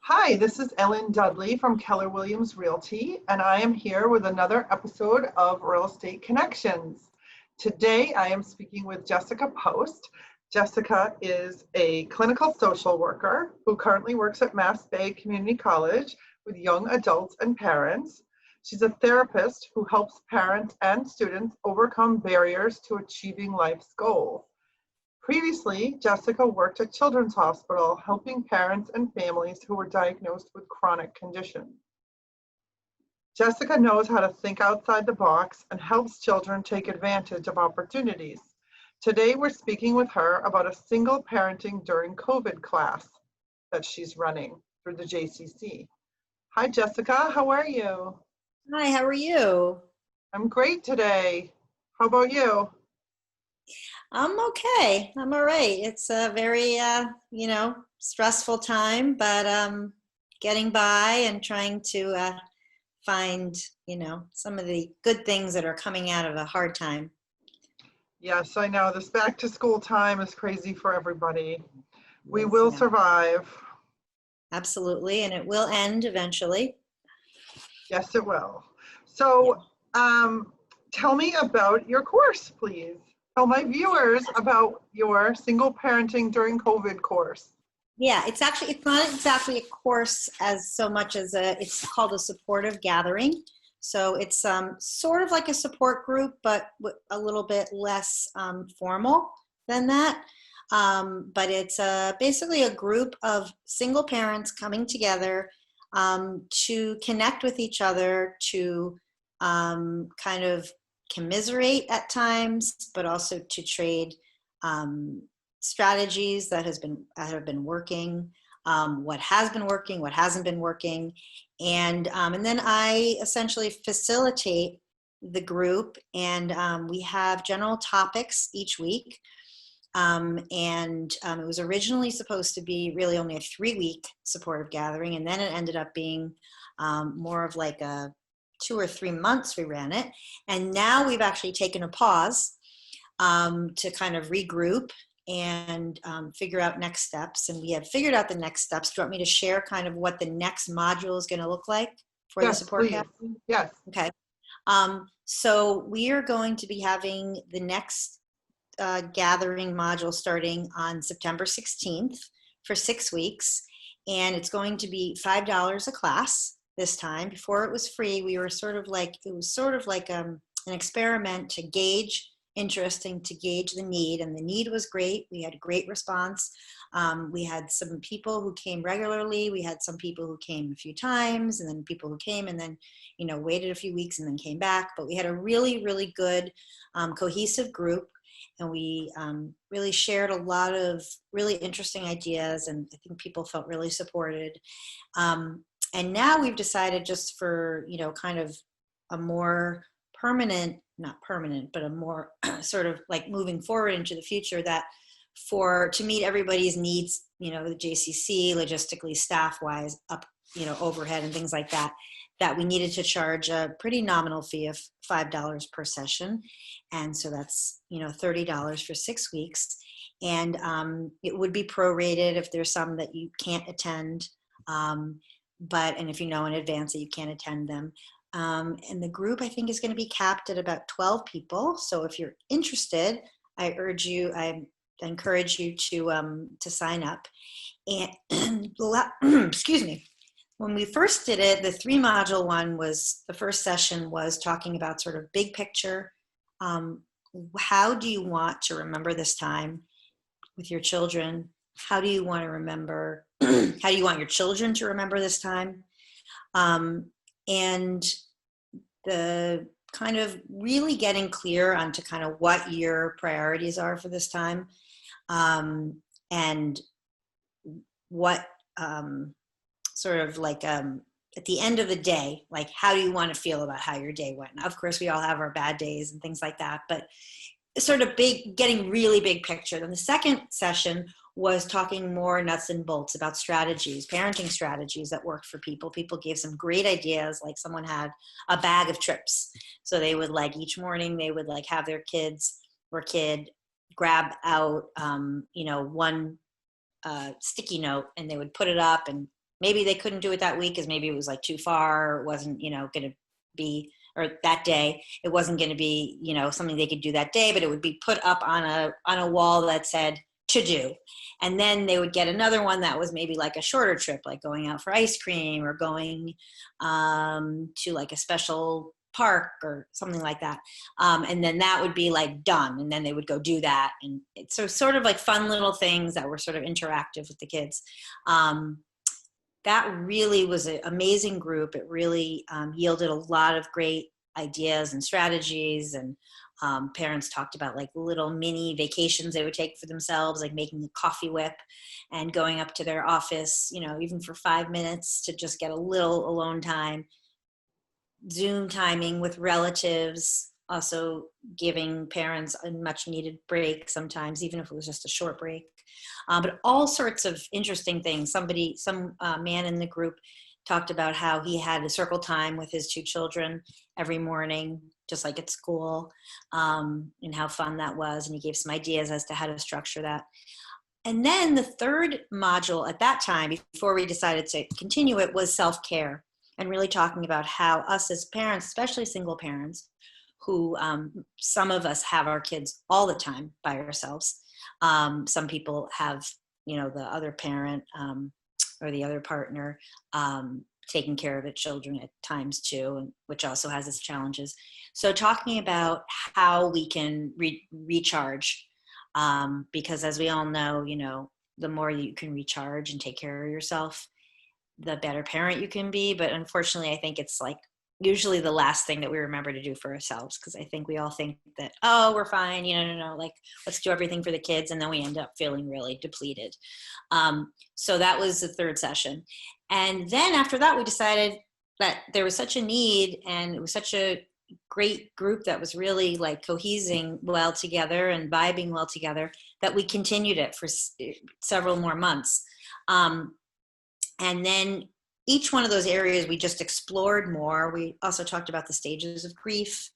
Hi, this is Ellen Dudley from Keller Williams Realty, and I am here with another episode of Real Estate Connections. Today, I am speaking with Jessica Post. Jessica is a clinical social worker who currently works at Mass Bay Community College with young adults and parents. She's a therapist who helps parents and students overcome barriers to achieving life's goals. Previously, Jessica worked at Children's Hospital, helping parents and families who were diagnosed with chronic conditions. Jessica knows how to think outside the box and helps children take advantage of opportunities. Today, we're speaking with her about a single parenting during COVID class that she's running through the JCC. Hi, Jessica. How are you? Hi, how are you? I'm great today. How about you? I'm okay. I'm all right. It's a very, stressful time, but getting by and trying to find, some of the good things that are coming out of a hard time. Yes, I know. This back to school time is crazy for everybody. We Yes, will yeah. survive. Absolutely, and it will end eventually. Yes, it will. So, tell me about your course, please. Tell my viewers about your single parenting during COVID course. Yeah, it's not exactly a course as so much as it's called a supportive gathering. So it's sort of like a support group, but a little bit less formal than that. But it's basically a group of single parents coming together to connect with each other, to kind of commiserate at times, but also to trade strategies that have been working, what has been working, what hasn't been working, and then I essentially facilitate the group, and we have general topics each week. It was originally supposed to be really only a 3-week supportive gathering, and then it ended up being more of like a 2 or 3 months we ran it. And now we've actually taken a pause to kind of regroup and figure out next steps. And we have figured out the next steps. Do you want me to share kind of what the next module is going to look like for the support gathering? Yes. Okay. So we are going to be having the next gathering module starting on September 16th for 6 weeks. And it's going to be $5 a class this time. Before it was free, it was sort of like an experiment to gauge interest and to gauge the need. And the need was great. We had a great response. We had some people who came regularly. We had some people who came a few times, and then people who came and then, waited a few weeks and then came back. But we had a really, really good cohesive group. And we really shared a lot of really interesting ideas, and I think people felt really supported. And now we've decided, just for, kind of a more permanent, not permanent, but a more sort of like moving forward into the future, that to meet everybody's needs, the JCC, logistically, staff-wise, overhead and things like that, that we needed to charge a pretty nominal fee of $5 per session. And so that's, $30 for 6 weeks. And it would be prorated if there's some that you can't attend. And if you know in advance that you can't attend them. And the group, I think, is going to be capped at about 12 people. So if you're interested, I encourage you to sign up. And excuse me. When we first did it, the 3-module one the first session was talking about sort of big picture. How do you want to remember this time with your children? How do you want to remember? How do you want your children to remember this time? And the kind of really getting clear onto kind of what your priorities are for this time, and what sort of like at the end of the day, like, how do you want to feel about how your day went? Now, of course, we all have our bad days and things like that, but sort of getting really big picture. Then the second session was talking more nuts and bolts about strategies, parenting strategies that worked for people. People gave some great ideas, like someone had a bag of trips. So they would, like, each morning they would, like, have their kid grab out, one sticky note, and they would put it up and maybe they couldn't do it that week because maybe it was like too far, it wasn't, going to be, or that day, it wasn't going to be, something they could do that day, but it would be put up on a wall that said to do. And then they would get another one that was maybe like a shorter trip, like going out for ice cream or going to like a special park or something like that. And then that would be like done. And then they would go do that. And it's so sort of like fun little things that were sort of interactive with the kids. That really was an amazing group. It really yielded a lot of great ideas and strategies. And parents talked about like little mini vacations they would take for themselves, like making a coffee whip and going up to their office, even for 5 minutes to just get a little alone time. Zoom timing with relatives, also giving parents a much needed break sometimes, even if it was just a short break. But all sorts of interesting things. Some man in the group talked about how he had a circle time with his 2 children every morning, just like at school, and how fun that was. And he gave some ideas as to how to structure that. And then the third module at that time, before we decided to continue it, was self-care, and really talking about how us as parents, especially single parents, who some of us have our kids all the time by ourselves. Some people have, the other parent or the other partner taking care of the children at times too, and which also has its challenges. So talking about how we can recharge, because as we all know, the more you can recharge and take care of yourself, the better parent you can be. But unfortunately, I think it's like usually the last thing that we remember to do for ourselves, because I think we all think that, oh, we're fine, no, like let's do everything for the kids, and then we end up feeling really depleted. So that was the third session. And then after that, we decided that there was such a need, and it was such a great group that was really like cohesing well together and vibing well together, that we continued it for several more months. And then each one of those areas we just explored more. We also talked about the stages of grief,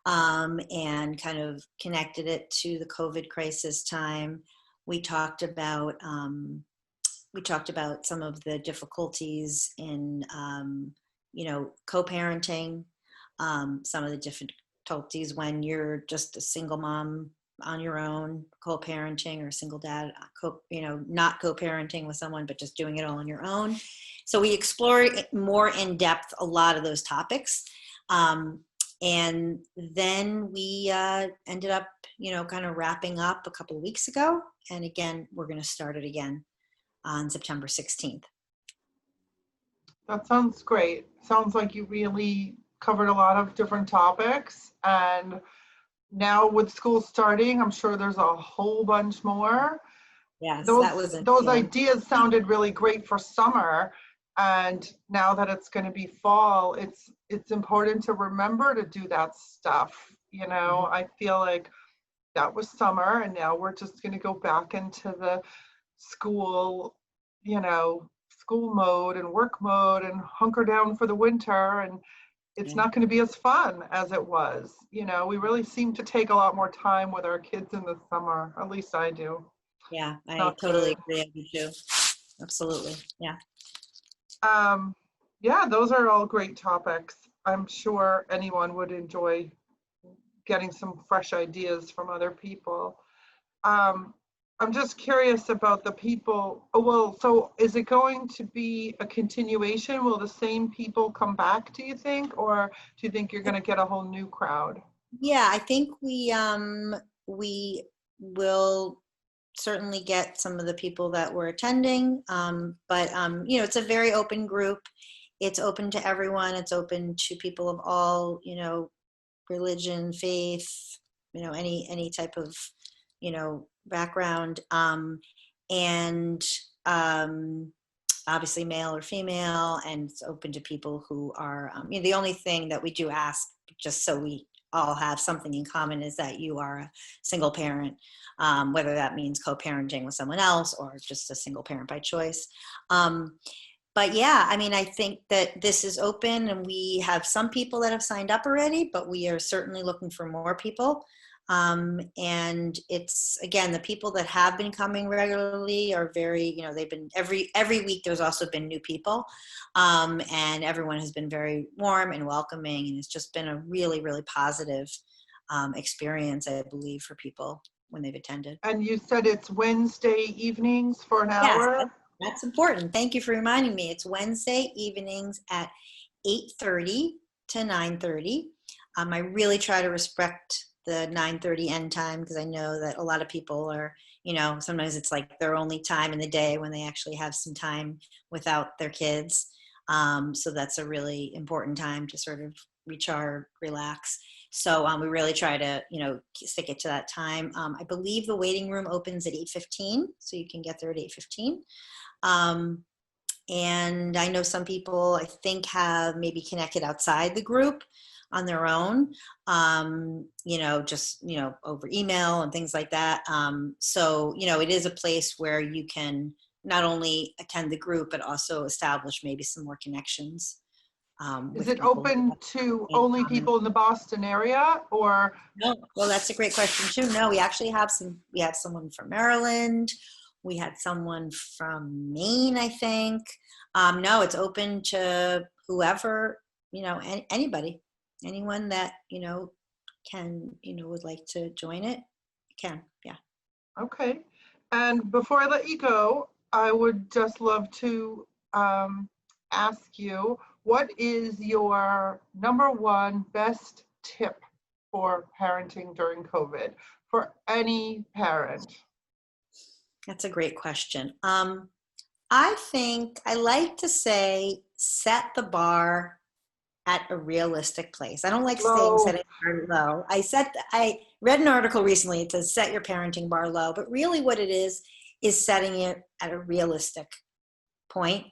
and kind of connected it to the COVID crisis time. We talked about some of the difficulties in co-parenting, some of the difficulties when you're just a single mom on your own, co-parenting, or a single dad, not co-parenting with someone, but just doing it all on your own. So we explored more in depth a lot of those topics. And then we ended up, kind of wrapping up a couple of weeks ago. And again, we're going to start it again on September 16th. That sounds great. Sounds like you really covered a lot of different topics. And now with school starting, I'm sure there's a whole bunch more. Yes, those ideas sounded really great for summer. And now that it's going to be fall, it's important to remember to do that stuff. Mm-hmm. I feel like that was summer, and now we're just going to go back into the school mode and work mode and hunker down for the winter. And it's not going to be as fun as it was. We really seem to take a lot more time with our kids in the summer. At least I do. Yeah, I totally agree. I do too. Absolutely. Yeah. Yeah, those are all great topics. I'm sure anyone would enjoy getting some fresh ideas from other people. I'm just curious about the people. Oh, well, so is it going to be a continuation? Will the same people come back, do you think? Or do you think you're going to get a whole new crowd? Yeah, I think we will certainly get some of the people that were attending. But it's a very open group. It's open to everyone. It's open to people of all, religion, faith, any type of, background, and obviously male or female, and it's open to people who are, the only thing that we do ask, just so we all have something in common, is that you are a single parent, whether that means co-parenting with someone else or just a single parent by choice. But yeah, I think that this is open, and we have some people that have signed up already, but we are certainly looking for more people. And it's, again, the people that have been coming regularly are very, they've been every week. There's also been new people, and everyone has been very warm and welcoming, and it's just been a really, really positive experience, I believe, for people when they've attended. And you said it's Wednesday evenings for an Yes, hour? that's important. Thank you for reminding me. It's Wednesday evenings at 8:30 to 9:30. I really try to respect the 9:30 end time, because I know that a lot of people are, sometimes it's like their only time in the day when they actually have some time without their kids. So that's a really important time to sort of recharge, relax. So we really try to, stick it to that time. I believe the waiting room opens at 8:15, so you can get there at 8:15. And I know some people, I think, have maybe connected outside the group on their own, just, over email and things like that. So, it is a place where you can not only attend the group, but also establish maybe some more connections. Is With it people open to in only common. people in the Boston area, or? No, well, that's a great question too. No, we actually have we had someone from Maryland. We had someone from Maine, I think. No, it's open to whoever, anybody, anyone that, can, would like to join it, can, yeah. Okay. And before I let you go, I would just love to ask you, what is your number one best tip for parenting during COVID for any parent? That's a great question. I think I like to say, set the bar at a realistic place. I don't like saying Low. set it bar low. I read an article recently. It says set your parenting bar low, but really what it is setting it at a realistic point.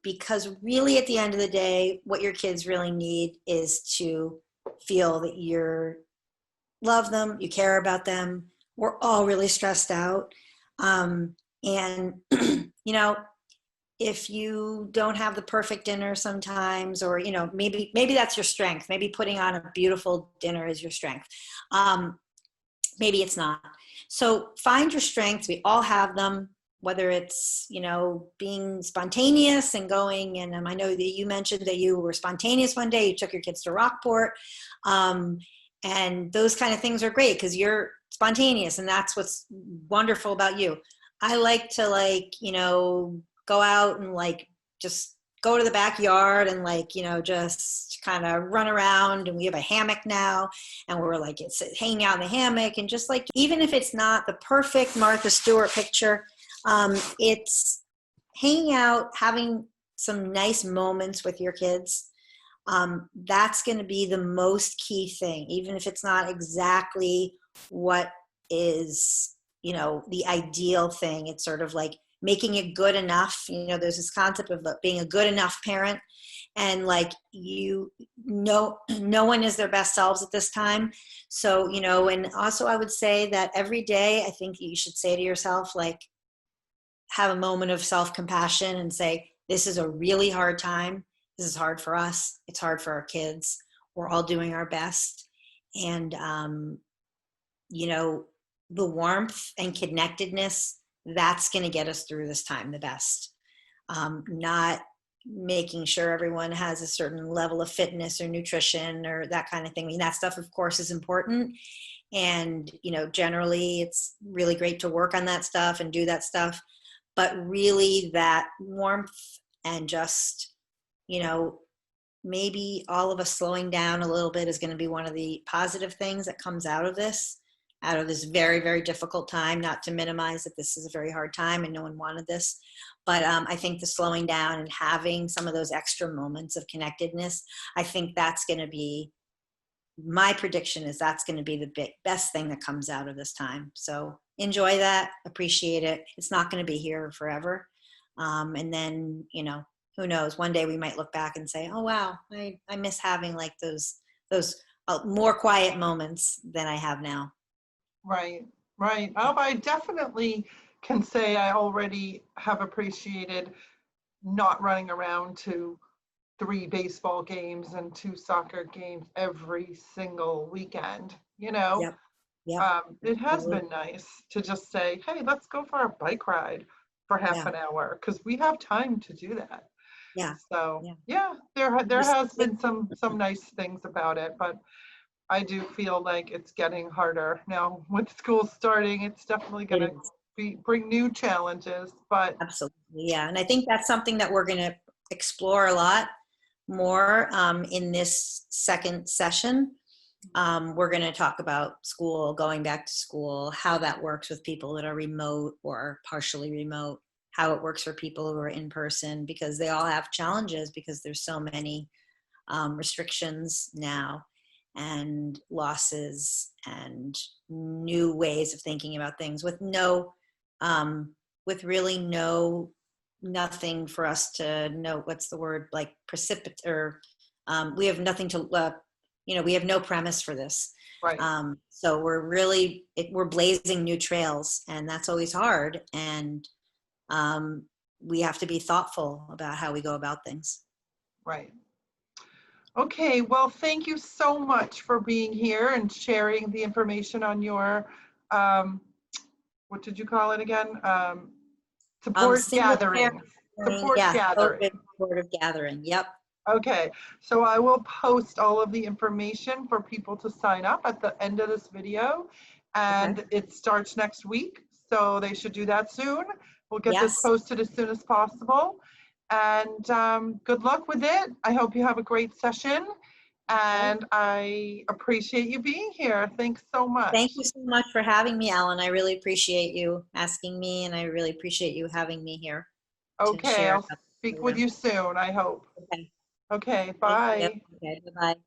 Because really at the end of the day, what your kids really need is to feel that you love them, you care about them. We're all really stressed out. And, if you don't have the perfect dinner sometimes, or maybe that's your strength, maybe putting on a beautiful dinner is your strength, maybe it's not. So find your strengths. We all have them, whether it's being spontaneous and going, and I know that you mentioned that you were spontaneous one day, you took your kids to Rockport, and those kind of things are great because you're spontaneous, and that's what's wonderful about you. I like to go out and just go to the backyard and just kind of run around. And we have a hammock now, and we're it's hanging out in the hammock, and just even if it's not the perfect Martha Stewart picture, it's hanging out, having some nice moments with your kids. That's going to be the most key thing, even if it's not exactly what is the ideal thing. It's sort of making it good enough. There's this concept of being a good enough parent, and no one is their best selves at this time. So, and also I would say that every day, I think you should say to yourself, have a moment of self-compassion and say, this is a really hard time. This is hard for us. It's hard for our kids. We're all doing our best. And, the warmth and connectedness, that's going to get us through this time the best. Not making sure everyone has a certain level of fitness or nutrition or that kind of thing. I mean, that stuff, of course, is important. And, generally it's really great to work on that stuff and do that stuff. But really that warmth and just, maybe all of us slowing down a little bit is going to be one of the positive things that comes out of this very, very difficult time. Not to minimize that this is a very hard time and no one wanted this, but I think the slowing down and having some of those extra moments of connectedness, I think that's going to be, my prediction is that's going to be the best thing that comes out of this time. So enjoy that, appreciate it. It's not going to be here forever. And then, who knows, one day we might look back and say, oh, wow, I miss having those more quiet moments than I have now. Right. Oh, I definitely can say I already have appreciated not running around to 3 baseball games and 2 soccer games every single weekend, you know? Yep. Yep. It has Absolutely. been nice to just say, hey, let's go for a bike ride for half Yeah. an hour because we have time to do that. Yeah. So Yeah. yeah, there Just has been some nice things about it, but I do feel like it's getting harder now with school starting. It's definitely going it to is. bring new challenges, but Absolutely. Yeah. And I think that's something that we're going to explore a lot more in this second session. We're going to talk about school, going back to school, how that works with people that are remote or partially remote, how it works for people who are in person, because they all have challenges because there's so many restrictions now and losses and new ways of thinking about things with no with really nothing for us to know what's the word, like precipitate, or we have nothing to we have no premise for this. right. So we're blazing new trails, and that's always hard, and we have to be thoughtful about how we go about things. Right. Okay, well, thank you so much for being here and sharing the information on your, um, what did you call it again? Support Single parent, gatherings. Support yeah, gathering. COVID supportive gathering. Yep. Okay, so I will post all of the information for people to sign up at the end of this video, Okay. and it starts next week, so they should do that soon. We'll get this Yes. posted as soon as possible, and good luck with it. I hope you have a great session, and I appreciate you being here. Thanks so much. Thank you so much for having me, Alan. I really appreciate you asking me, and I really appreciate you having me here to Okay, share I'll about the speak with program. you soon, I hope. Okay. Okay, Thank you. bye. Okay. Bye-bye.